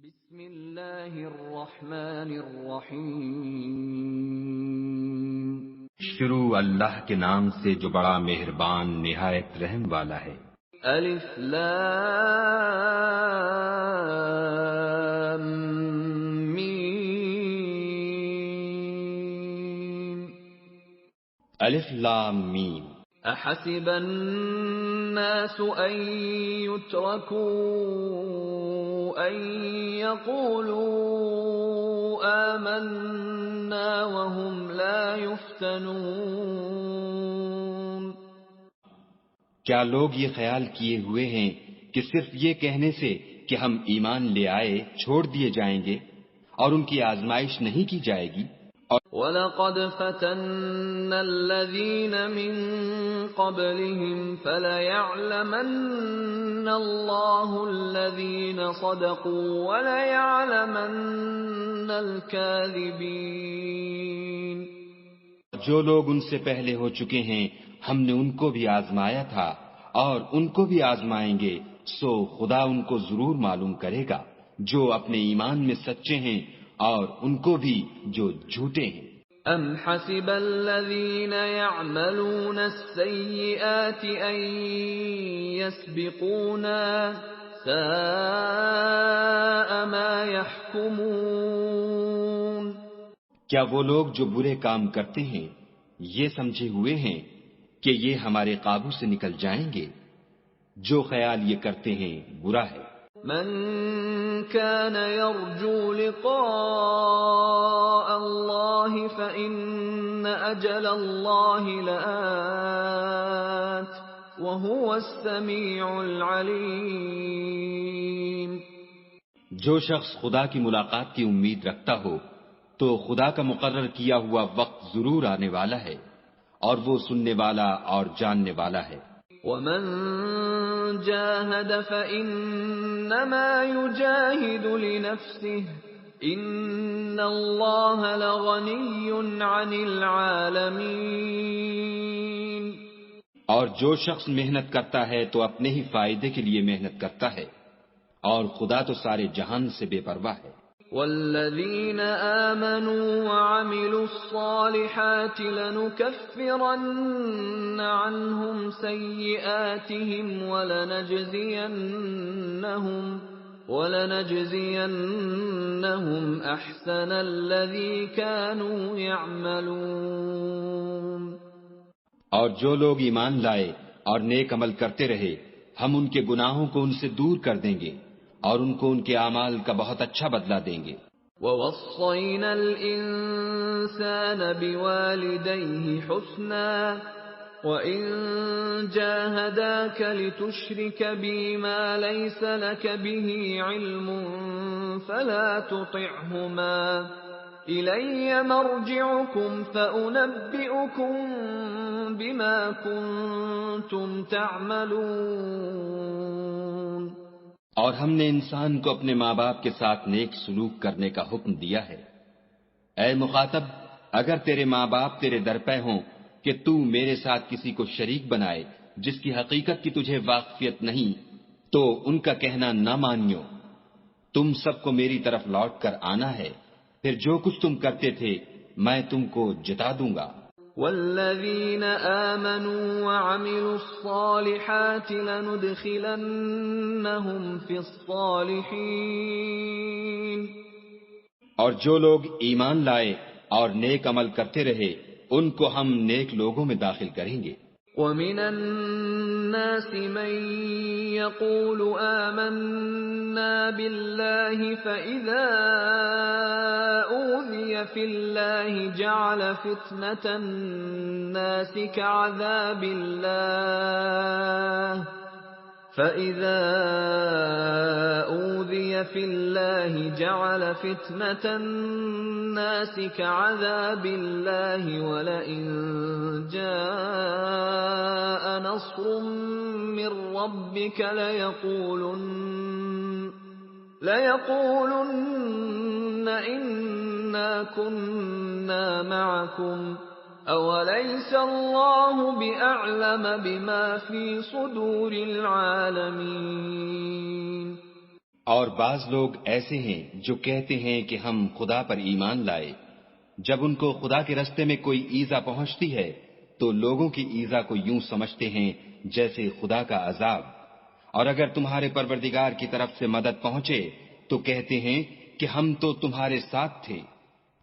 بسم اللہ الرحمن الرحیم۔ شروع اللہ کے نام سے جو بڑا مہربان نہایت رحم والا ہے۔ الف لام میم۔ الف لام میم۔ احسب الناس ان يتركوا ان يقولوا آمنا وهم لا يفتنون۔ کیا لوگ یہ خیال کیے ہوئے ہیں کہ صرف یہ کہنے سے کہ ہم ایمان لے آئے چھوڑ دیے جائیں گے اور ان کی آزمائش نہیں کی جائے گی؟ وَلَقَدْ فَتَنَّا الَّذِينَ مِن قَبْلِهِمْ فَلَيَعْلَمَنَّ اللَّهُ الَّذِينَ صَدَقُوا وَلَيَعْلَمَنَّ الْكَاذِبِينَ۔ جو لوگ ان سے پہلے ہو چکے ہیں ہم نے ان کو بھی آزمایا تھا اور ان کو بھی آزمائیں گے، سو خدا ان کو ضرور معلوم کرے گا جو اپنے ایمان میں سچے ہیں اور ان کو بھی جو جھوٹے ہیں۔ ام حسب الذین یعملون السیئات ان یسبقونا ساء ما یحکمون۔ کیا وہ لوگ جو برے کام کرتے ہیں یہ سمجھے ہوئے ہیں کہ یہ ہمارے قابو سے نکل جائیں گے؟ جو خیال یہ کرتے ہیں برا ہے۔ من كان يرجو لقاء الله فإن أجل الله لآت وهو السميع العليم۔ جو شخص خدا کی ملاقات کی امید رکھتا ہو تو خدا کا مقرر کیا ہوا وقت ضرور آنے والا ہے اور وہ سننے والا اور جاننے والا ہے۔ ومن جاهد فإنما يجاهد لنفسه إن الله لغني عن العالمين۔ اور جو شخص محنت کرتا ہے تو اپنے ہی فائدے کے لیے محنت کرتا ہے اور خدا تو سارے جہان سے بے پرواہ ہے۔ والذین آمنوا وعملوا الصالحات لنكفرن عنهم سیئاتهم ولنجزینهم احسن الذی كانوا يعملون۔ اور جو لوگ ایمان لائے اور نیک عمل کرتے رہے ہم ان کے گناہوں کو ان سے دور کر دیں گے اور ان کو ان کے اعمال کا بہت اچھا بدلہ دیں گے۔ وَوَصَّيْنَا الْإِنسَانَ بِوَالِدَيْهِ حُسْنًا وَإِن جَاهَدَاكَ لِتُشْرِكَ بِي مَا لَيْسَ لَكَ بِهِ عِلْمٌ فَلَا تُطِعْهُمَا إِلَيَّ مَرْجِعُكُمْ فَأُنَبِّئُكُم بِمَا كُنتُمْ تَعْمَلُونَ۔ اور ہم نے انسان کو اپنے ماں باپ کے ساتھ نیک سلوک کرنے کا حکم دیا ہے۔ اے مخاطب، اگر تیرے ماں باپ تیرے در پہ ہوں کہ تو میرے ساتھ کسی کو شریک بنائے جس کی حقیقت کی تجھے واقفیت نہیں تو ان کا کہنا نہ مانیو۔ تم سب کو میری طرف لوٹ کر آنا ہے، پھر جو کچھ تم کرتے تھے میں تم کو جتا دوں گا۔ والذین آمنوا وعملوا الصالحات لندخلنهم فی الصالحین۔ اور جو لوگ ایمان لائے اور نیک عمل کرتے رہے ان کو ہم نیک لوگوں میں داخل کریں گے۔ وَمِنَ النَّاسِ مَن يَقُولُ آمَنَّا بِاللَّهِ فَإِذَا أُوذِيَ فِي اللَّهِ جَعَلَ فِتْنَةَ النَّاسِ كَعَذَابِ اللَّهِ وَلَئِن جَاءَ نَصْرٌ مِّن رَّبِّكَ لَيَقُولُنَّ إِنَّا كُنَّا مَعَكُمْ أَوَلَيْسَ اللَّهُ بِأَعْلَمَ بِمَا فِي صُدُورِ الْعَالَمِينَ۔ اور بعض لوگ ایسے ہیں جو کہتے ہیں کہ ہم خدا پر ایمان لائے، جب ان کو خدا کے رستے میں کوئی ایذا پہنچتی ہے تو لوگوں کی ایذا کو یوں سمجھتے ہیں جیسے خدا کا عذاب، اور اگر تمہارے پروردگار کی طرف سے مدد پہنچے تو کہتے ہیں کہ ہم تو تمہارے ساتھ تھے۔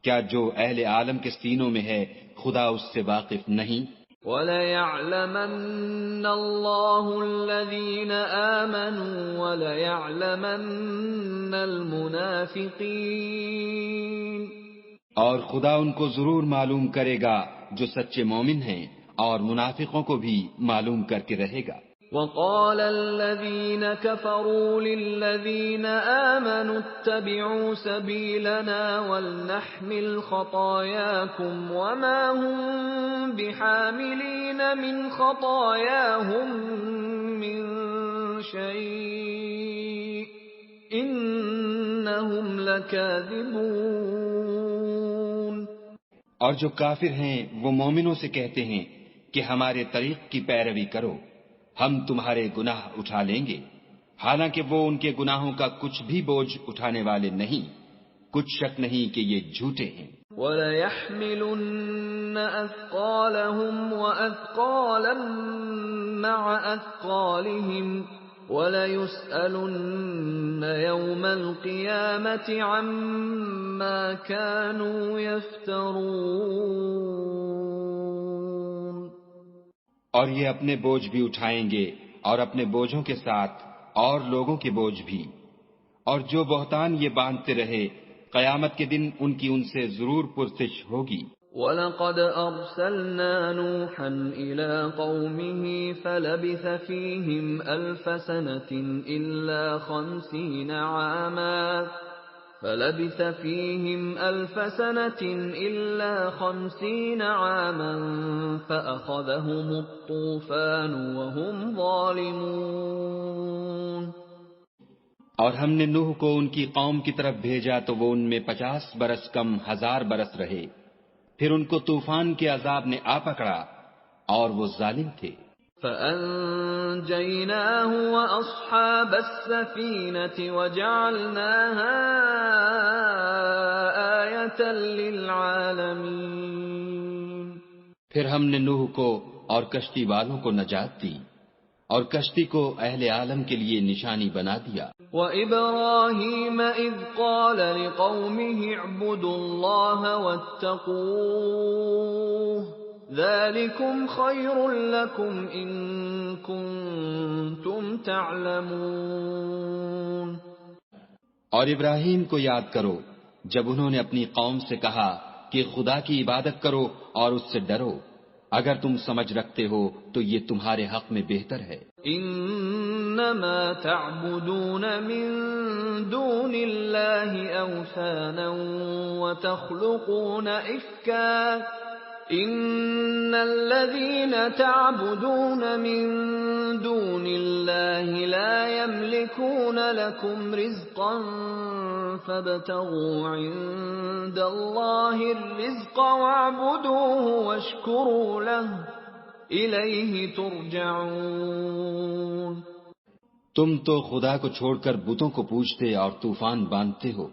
کیا جو اہل عالم کے سینوں میں ہے خدا اس سے واقف نہیں؟ وَلَيَعْلَمَنَّ اللَّهُ الَّذِينَ آمَنُوا وَلَيَعْلَمَنَّ الْمُنَافِقِينَ، اور خدا ان کو ضرور معلوم کرے گا جو سچے مومن ہیں، اور منافقوں کو بھی معلوم کر کے رہے گا۔ وَقَالَ الَّذِينَ كَفَرُوا لِلَّذِينَ آمَنُوا اتَّبِعُوا سَبِيلَنَا وَلْنَحْمِلْ خَطَايَاكُمْ وَمَا هُمْ بِحَامِلِينَ مِنْ خَطَايَاهُمْ مِنْ شَيْءٍ إِنَّهُمْ لَكَاذِبُونَ۔ اور جو کافر ہیں وہ مومنوں سے کہتے ہیں کہ ہمارے طریق کی پیروی کرو، ہم تمہارے گناہ اٹھا لیں گے، حالانکہ وہ ان کے گناہوں کا کچھ بھی بوجھ اٹھانے والے نہیں، کچھ شک نہیں کہ یہ جھوٹے ہیں۔ وَلَيَحْمِلُنَّ أَثْقَالَهُمْ وَأَثْقَالًا مَّعَ أَثْقَالِهِمْ وَلَيُسْأَلُنَّ يَوْمَ الْقِيَامَةِ عَمَّا كَانُوا يَفْتَرُونَ۔ اور یہ اپنے بوجھ بھی اٹھائیں گے اور اپنے بوجھوں کے ساتھ اور لوگوں کے بوجھ بھی، اور جو بہتان یہ باندھتے رہے قیامت کے دن ان کی ان سے ضرور پرسش ہوگی۔ وَلَقَدْ أَرْسَلْنَا نُوحًا إِلَىٰ قَوْمِهِ فَلَبِثَ فِيهِمْ أَلْفَ سَنَةٍ إِلَّا 50 عَامًا فَأَخَذَهُمُ الطُّوفَانُ وَهُمْ ظَالِمُونَ۔ اور ہم نے نوح کو ان کی قوم کی طرف بھیجا تو وہ ان میں 50 برس کم 1000 برس رہے، پھر ان کو طوفان کے عذاب نے آ پکڑا اور وہ ظالم تھے۔ فَأَنجَيْنَاهُ وَأَصْحَابَ السَّفِينَةِ وَجَعَلْنَاهَا آيَةً لِّلْعَالَمِينَ۔ پھر ہم نے نوح کو اور کشتی والوں کو نجات دی اور کشتی کو اہل عالم کے لیے نشانی بنا دیا۔ وَإِبْرَاهِيمَ إِذْ قَالَ لِقَوْمِهِ اعْبُدُوا اللَّهَ وَاتَّقُوهُ ذَلِكُمْ خَيْرٌ لَكُمْ إِن كُنتُمْ تَعْلَمُونَ۔ اور ابراہیم کو یاد کرو جب انہوں نے اپنی قوم سے کہا کہ خدا کی عبادت کرو اور اس سے ڈرو، اگر تم سمجھ رکھتے ہو تو یہ تمہارے حق میں بہتر ہے۔ انما تعبدون من دون الله اوثانا وتخلقون افكا ان الذين تعبدون من دون الله لا يملكون لكم رزقا فابتغوا عند الله الرزق واعبدوه واشكروا له الیہ ترجعون۔ تم تو خدا کو چھوڑ کر بتوں کو پوجتے اور طوفان باندھتے ہو،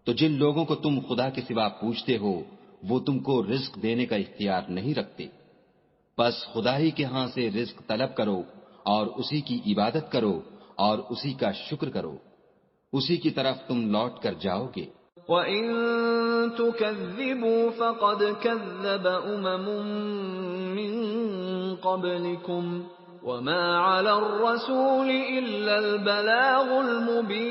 تو جن لوگوں کو تم خدا کے سوا پوجتے ہو وہ تم کو رزق دینے کا اختیار نہیں رکھتے، بس خدا ہی کے ہاں سے رزق طلب کرو اور اسی کی عبادت کرو اور اسی کا شکر کرو، اسی کی طرف تم لوٹ کر جاؤ گے۔ وَإِن تُكَذِّبُوا فَقَدْ كَذَّبَ أُمَمٌ مِّن قَبْلِكُمْ وَمَا عَلَى الرَّسُولِ إِلَّا الْبَلَاغُ الْمُبِينُ۔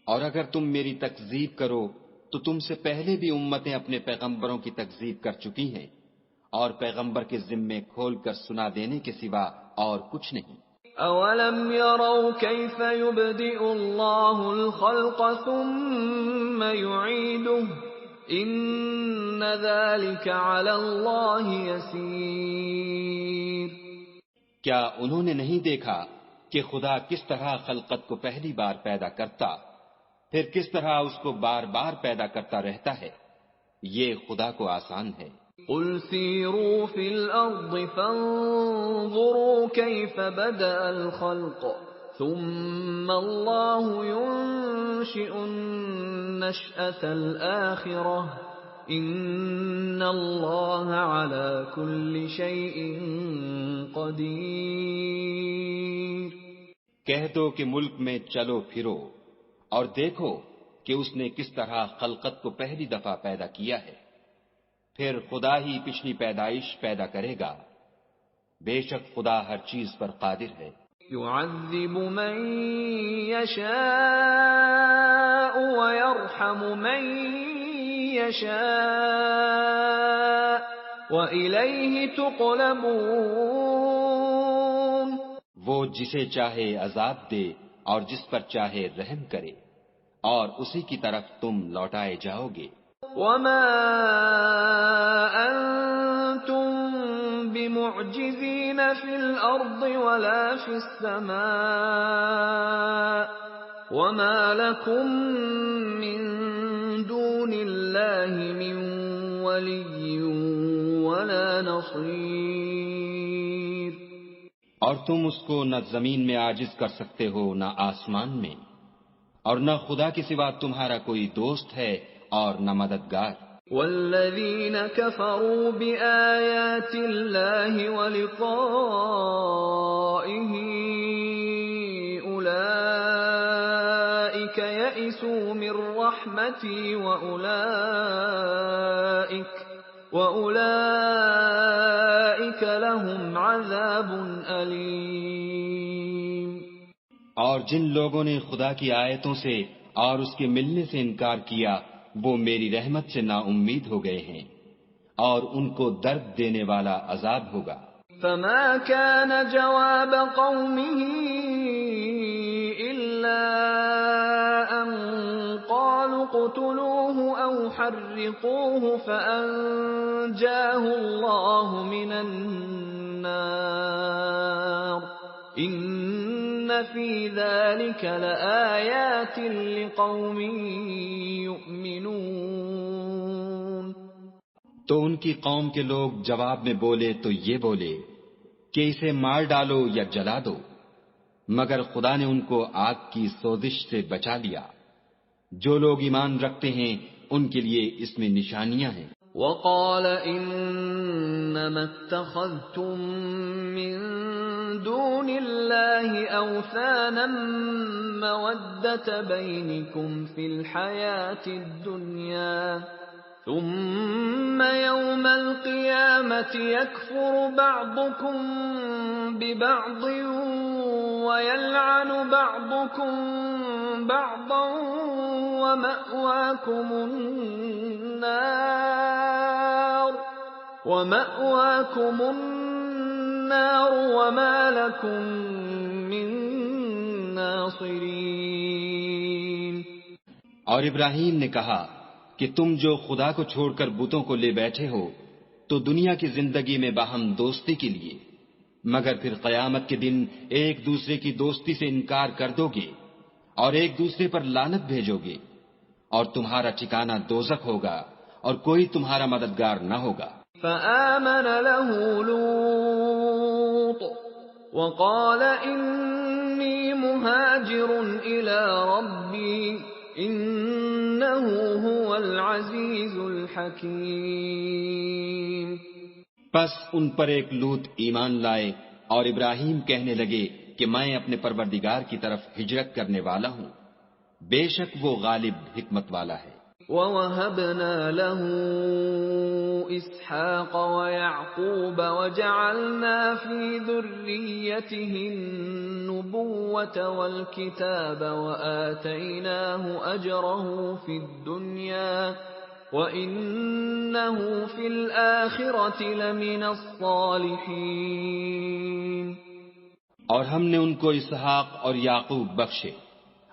اور اگر تم میری تکذیب کرو تو تم سے پہلے بھی امتیں اپنے پیغمبروں کی تکذیب کر چکی ہیں، اور پیغمبر کے ذمے کھول کر سنا دینے کے سوا اور کچھ نہیں۔ اولم يروا كيف يبدئ الله الخلق ثم يعيده ان ذلك على الله يسير۔ کیا انہوں نے نہیں دیکھا کہ خدا کس طرح خلقت کو پہلی بار پیدا کرتا پھر کس طرح اس کو بار بار پیدا کرتا رہتا ہے؟ یہ خدا کو آسان ہے۔ قل سیروا فی الارض فانظروا کیف بدأ الخلق ثم الله ينشئ النشأة الآخرة إن الله على كل شيء قدیر۔ کہہ دو کہ ملک میں چلو پھرو اور دیکھو کہ اس نے کس طرح خلقت کو پہلی دفعہ پیدا کیا ہے، پھر خدا ہی پچھلی پیدائش پیدا کرے گا، بے شک خدا ہر چیز پر قادر ہے۔ يعذب من يشاء ويرحم من يشاء وإليه تقلبون۔ وہ جسے چاہے عذاب دے اور جس پر چاہے رحم کرے، اور اسی کی طرف تم لوٹائے جاؤ گے۔ وما أنتم بمعجزين في الأرض ولا في السماء وما لكم من دون الله من ولي ولا نصير۔ اور تم اس کو نہ زمین میں عاجز کر سکتے ہو نہ آسمان میں، اور نہ خدا کے سوا تمہارا کوئی دوست ہے اور نہ مددگار۔ والذین کفروا بآیات اللہ ولقائہ اولئک یئسوا من رحمتی وأولئک لهم عذاب علیم۔ اور جن لوگوں نے خدا کی آیتوں سے اور اس کے ملنے سے انکار کیا وہ میری رحمت سے نا امید ہو گئے ہیں، اور ان کو درد دینے والا عذاب ہوگا۔ فما كان جواب قومه إلا أن قالوا اقتلوه أو حرقوه فأنجاه الله من النار إن في ذلك لآيات لقوم يؤمنون۔ تو ان کی قوم کے لوگ جواب میں بولے تو یہ بولے کہ اسے مار ڈالو یا جلا دو، مگر خدا نے ان کو آگ کی سوزش سے بچا لیا۔ جو لوگ ایمان رکھتے ہیں ان کے لیے اس میں نشانیاں ہیں۔ وقال انما اتخذتم من دون الله اوثانا مودة بينكم في الحياة الدنيا ثم يوم القيامة يكفر بعضكم ببعض ويلعن بعضكم بعضا ومأواكم النار وما لكم من ناصرین۔ اور ابراہیم نے کہا کہ تم جو خدا کو چھوڑ کر بتوں کو لے بیٹھے ہو تو دنیا کی زندگی میں باہم دوستی کے لیے، مگر پھر قیامت کے دن ایک دوسرے کی دوستی سے انکار کر دو گے اور ایک دوسرے پر لعنت بھیجو گے، اور تمہارا ٹھکانہ دوزخ ہوگا اور کوئی تمہارا مددگار نہ ہوگا۔ فآمن له لوط وقال انی مہاجر الی ربی انه هو العزیز الحکیم۔ پس ان پر ایک لوط ایمان لائے اور ابراہیم کہنے لگے کہ میں اپنے پروردگار کی طرف ہجرت کرنے والا ہوں، بے شک وہ غالب حکمت والا ہے۔ وَوَهَبْنَا لَهُ إِسْحَاقَ وَيَعْقُوبَ وَجَعَلْنَا فِي ذُرِّيَّتِهِ النُّبُوَّةَ وَالْكِتَابَ وَآتَيْنَاهُ أَجْرَهُ فِي الدُّنْيَا وَإِنَّهُ فِي الْآخِرَةِ لَمِنَ الصَّالِحِينَ۔ اور ہم نے ان کو اسحاق اور یعقوب بخشے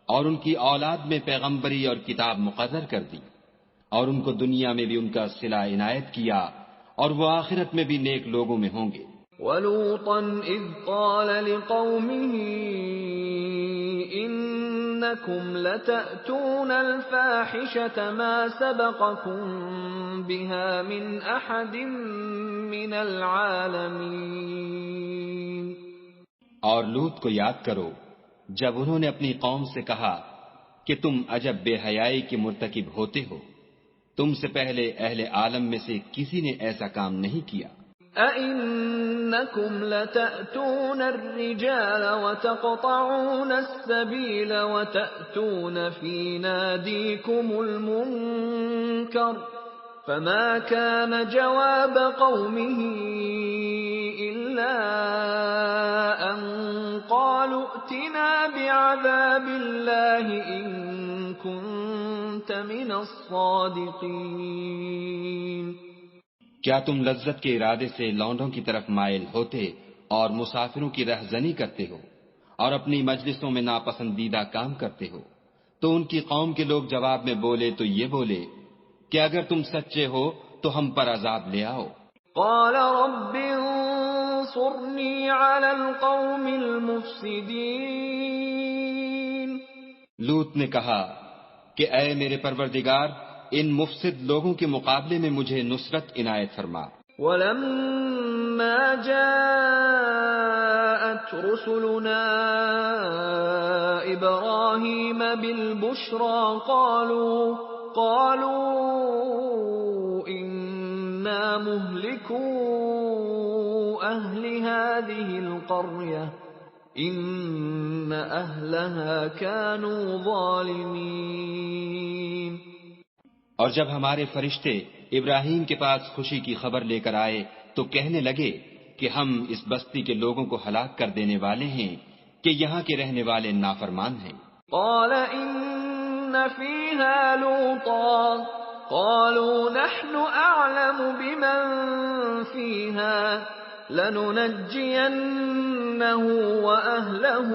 اور ان کی اولاد میں پیغمبری اور کتاب مقرر کر دی، اور ان کو دنیا میں بھی ان کا صلہ عنایت کیا، اور وہ آخرت میں بھی نیک لوگوں میں ہوں گے۔ وَلُوطًا إِذْ قَالَ لِقَوْمِهِ إِنَّكُمْ لَتَأْتُونَ الْفَاحِشَةَ مَا سَبَقَكُمْ بِهَا مِنْ أَحَدٍ مِنَ الْعَالَمِينَ۔ اور لوط کو یاد کرو جب انہوں نے اپنی قوم سے کہا کہ تم عجب بے حیائی کے مرتکب ہوتے ہو، تم سے پہلے اہل عالم میں سے کسی نے ایسا کام نہیں کیا۔ أَإِنَّكُمْ لَتَأْتُونَ الرِّجَالَ وَتَقْطَعُونَ السَّبِيلَ وَتَأْتُونَ فِي نَادِيكُمُ الْمُنكَرَ فَمَا كَانَ جَوَابَ قَوْمِهِ إِلَّا أَن قَالُوا ائْتِنَا بِعَذَابِ اللَّهِ إِن كُنتَ مِنَ الصَّادِقِينَ۔ کیا تم لذت کے ارادے سے لونڈوں کی طرف مائل ہوتے اور مسافروں کی رہزنی کرتے ہو اور اپنی مجلسوں میں ناپسندیدہ کام کرتے ہو؟ تو ان کی قوم کے لوگ جواب میں بولے تو یہ بولے کہ اگر تم سچے ہو تو ہم پر عذاب لے آؤ۔ قال رب انصرنی علی القوم المفسدین۔ لوط نے کہا کہ اے میرے پروردگار، ان مفسد لوگوں کے مقابلے میں مجھے نصرت عنایت فرما۔ وَلَمَّا جَاءَتْ رُسُلُنَا إِبْرَاهِيمَ بِالْبُشْرَى قَالُوا إِنَّا مُهْلِكُو أَهْلِ هَذِهِ الْقَرْيَةِ إِنَّ أَهْلَهَا كَانُوا ظَالِمِينَ۔ اور جب ہمارے فرشتے ابراہیم کے پاس خوشی کی خبر لے کر آئے تو کہنے لگے کہ ہم اس بستی کے لوگوں کو ہلاک کر دینے والے ہیں کہ یہاں کے رہنے والے نافرمان ہیں۔ قال إن فيها لوطا قالوا نحن أعلم بمن فيها لننجينه وأهله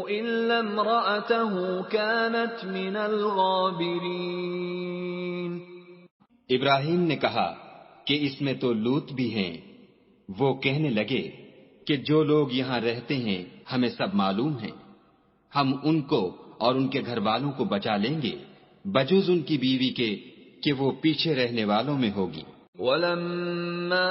إلا امرأته كانت من الغابرين۔ ابراہیم نے کہا کہ اس میں تو لوط بھی ہیں۔ وہ کہنے لگے کہ جو لوگ یہاں رہتے ہیں ہمیں سب معلوم ہیں، ہم ان کو اور ان کے گھر والوں کو بچا لیں گے بجز ان کی بیوی کے کہ وہ پیچھے رہنے والوں میں ہوگی۔ وَلَمَّا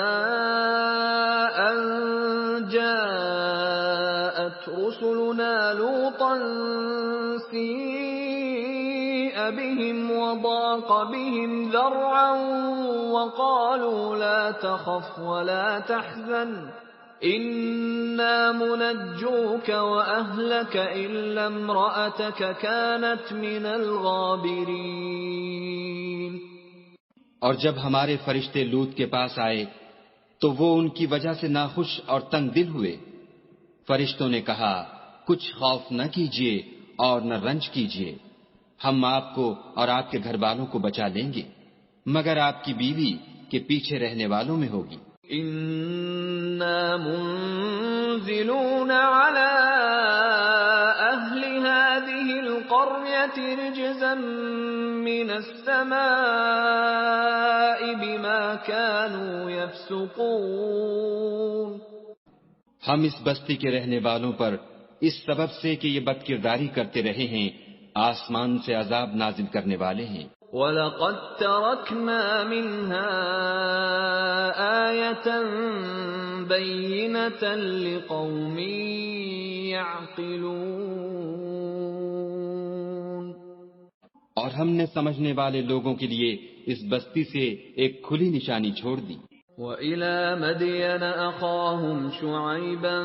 أَن جَاءَتْ رُسُلُنَا لُوطًا سِيءَ بِهِمْ وَضَاقَ بِهِمْ ذَرْعًا وَقَالُوا لَا تَخَفْ وَلَا تَحْزَنْ إِنَّا مُنَجُّوكَ وَأَهْلَكَ إِلَّا امْرَأَتَكَ كَانَتْ مِنَ الْغَابِرِينَ۔ اور جب ہمارے فرشتے لوط کے پاس آئے تو وہ ان کی وجہ سے ناخوش اور تنگ دل ہوئے۔ فرشتوں نے کہا کچھ خوف نہ کیجیے اور نہ رنج کیجیے، ہم آپ کو اور آپ کے گھر والوں کو بچا لیں گے مگر آپ کی بیوی کے پیچھے رہنے والوں میں ہوگی۔ إِنَّا مُنزِلُونَ عَلَىٰ أَهْلِ هَٰذِهِ الْقَرْيَةِ رِجْزًا مِّنَ السَّمَاءِ بِمَا كَانُوا يَفْسُقُونَ۔ ہم اس بستی کے رہنے والوں پر اس سبب سے کہ یہ بد کرداری کرتے رہے ہیں آسمان سے عذاب نازل کرنے والے ہیں۔ وَلَقَدْ تَرَكْنَا مِنْهَا آيَةً بَيِّنَةً لِقَوْمٍ يَعْقِلُونَ۔ اور ہم نے سمجھنے والے لوگوں کے لیے اس بستی سے ایک کھلی نشانی چھوڑ دی۔ وَإِلَى مَدْيَنَ أَخَاهُمْ شُعَيْبًا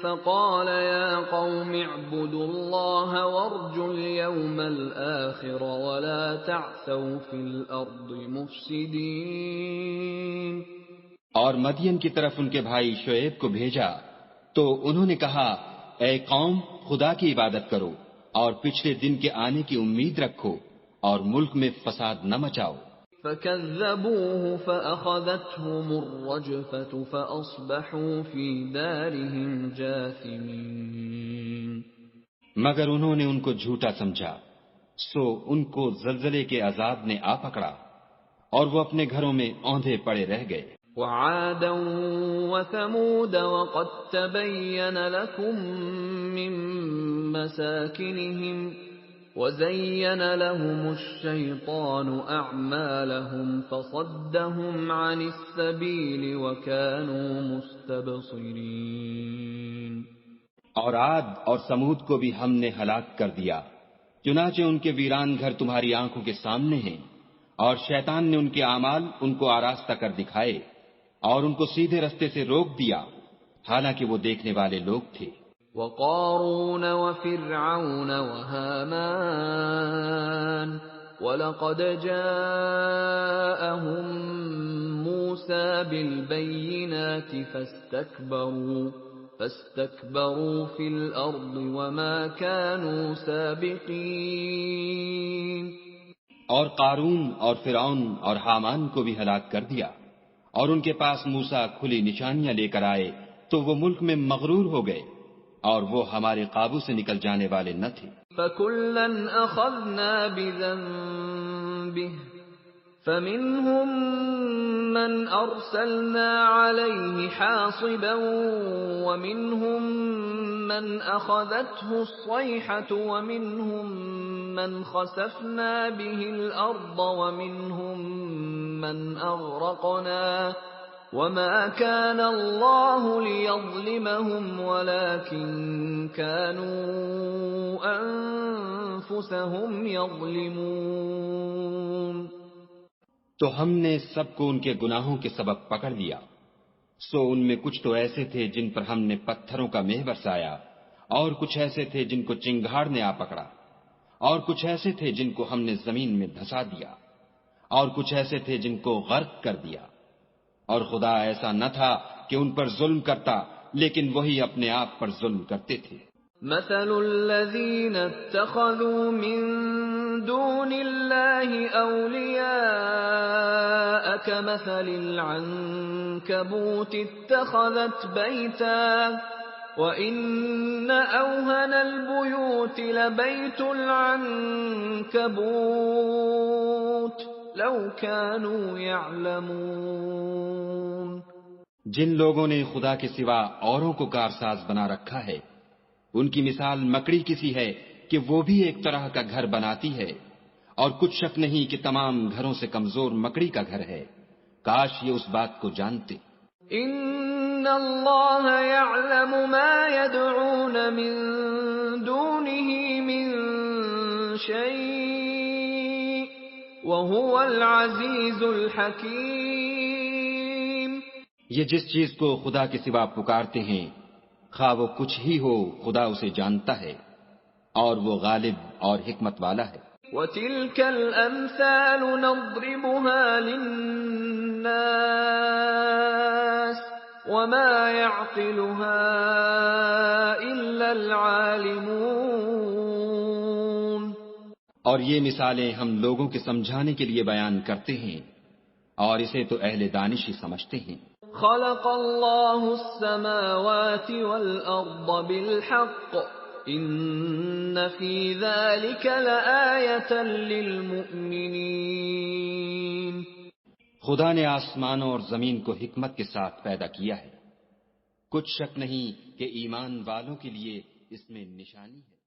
فَقَالَ يَا قَوْمِ اعْبُدُوا اللَّهَ وَارْجُوا الْيَوْمَ الْآخِرَ وَلَا تَعْثَوْا فِي الْأَرْضِ مُفْسِدِينَ۔ اور مدین کی طرف ان کے بھائی شعیب کو بھیجا تو انہوں نے کہا اے قوم خدا کی عبادت کرو اور پچھلے دن کے آنے کی امید رکھو اور ملک میں فساد نہ مچاؤ۔ فَكَذَّبُوهُ فَأَخَذَتْهُمُ الرَّجْفَةُ فَأَصْبَحُوا فِي دَارِهِمْ جَاثِمِينَ۔ مگر انہوں نے ان کو جھوٹا سمجھا سو ان کو زلزلے کے عذاب نے آ پکڑا اور وہ اپنے گھروں میں اوندھے پڑے رہ گئے۔ وَعَادًا وَثَمُودَ وَقَدْ تَبَيَّنَ لَكُم مِّن مَّسَاكِنِهِمْ وَزَيَّنَ لَهُمُ الشَّيْطَانُ أَعْمَالَهُمْ فَصَدَّهُمْ عَنِ السَّبِيلِ وَكَانُوا مُسْتَبْصِرِينَ۔ اور عاد اور سمود کو بھی ہم نے ہلاک کر دیا، چنانچہ ان کے ویران گھر تمہاری آنکھوں کے سامنے ہیں، اور شیطان نے ان کے اعمال ان کو آراستہ کر دکھائے اور ان کو سیدھے رستے سے روک دیا، حالانکہ وہ دیکھنے والے لوگ تھے۔ وقارون وفرعون وهامان وَلَقَدْ جَاءَهُم مُوسَى بِالْبَيِّنَاتِ فَاسْتَكْبَرُوا فِي الْأَرْضِ وَمَا كَانُوا سَابِقِينَ۔ اور قارون اور فرعون اور حامان کو بھی ہلاک کر دیا، اور ان کے پاس موسیٰ کھلی نشانیاں لے کر آئے تو وہ ملک میں مغرور ہو گئے، اور وہ ہمارے قابو سے نکل جانے والے نہ تھے۔ فَكُلًّا أَخَذْنَا بِذَنبِهِ فَمِنْهُمْ مَنْ أَرْسَلْنَا عَلَيْهِ حَاصِبًا وَمِنْهُمْ مَنْ أَخَذَتْهُ الصَّيْحَةُ وَمِنْهُمْ مَنْ خَسَفْنَا بِهِ الْأَرْضَ وَمِنْهُمْ مَنْ أَغْرَقْنَا وَمَا كَانَ اللَّهُ لِيَظْلِمَهُمْ وَلَكِنْ كَانُوا أَنفُسَهُمْ يَظْلِمُونَ۔ تو ہم نے سب کو ان کے گناہوں کے سبب پکڑ لیا، سو ان میں کچھ تو ایسے تھے جن پر ہم نے پتھروں کا مہ برسایا، اور کچھ ایسے تھے جن کو چنگھاڑ نے آ پکڑا، اور کچھ ایسے تھے جن کو ہم نے زمین میں دھسا دیا، اور کچھ ایسے تھے جن کو غرق کر دیا۔ اور خدا ایسا نہ تھا کہ ان پر ظلم کرتا، لیکن وہی اپنے آپ پر ظلم کرتے تھے۔ مثل الذين اتخذوا من دون الله أولياء كمثل العنكبوت اتخذت بيتا وإن أوهن البيوت لبيت العنكبوت لو كانوا يعلمون۔ جن لوگوں نے خدا کے سوا اوروں کو کارساز بنا رکھا ہے، ان کی مثال مکڑی کسی ہے کہ وہ بھی ایک طرح کا گھر بناتی ہے، اور کچھ شک نہیں کہ تمام گھروں سے کمزور مکڑی کا گھر ہے۔ کاش یہ اس بات کو جانتے۔ ان اللہ یعلم ما یدعون من دونه من شیء وهو العزیز الحکیم۔ یہ جس چیز کو خدا کے سوا پکارتے ہیں، خواہ وہ کچھ ہی ہو، خدا اسے جانتا ہے، اور وہ غالب اور حکمت والا ہے۔ وَتِلْكَ الْأَمْثَالُ نَضْرِبُهَا لِلنَّاسِ وَمَا يَعْقِلُهَا إِلَّا الْعَالِمُونَ۔ اور یہ مثالیں ہم لوگوں کے سمجھانے کے لیے بیان کرتے ہیں، اور اسے تو اہل دانش ہی سمجھتے ہیں۔ خلق اللہ السماوات والارض بالحق ان فی ذلک لآیۃ للمؤمنین۔ خدا نے آسمانوں اور زمین کو حکمت کے ساتھ پیدا کیا ہے، کچھ شک نہیں کہ ایمان والوں کے لیے اس میں نشانی ہے۔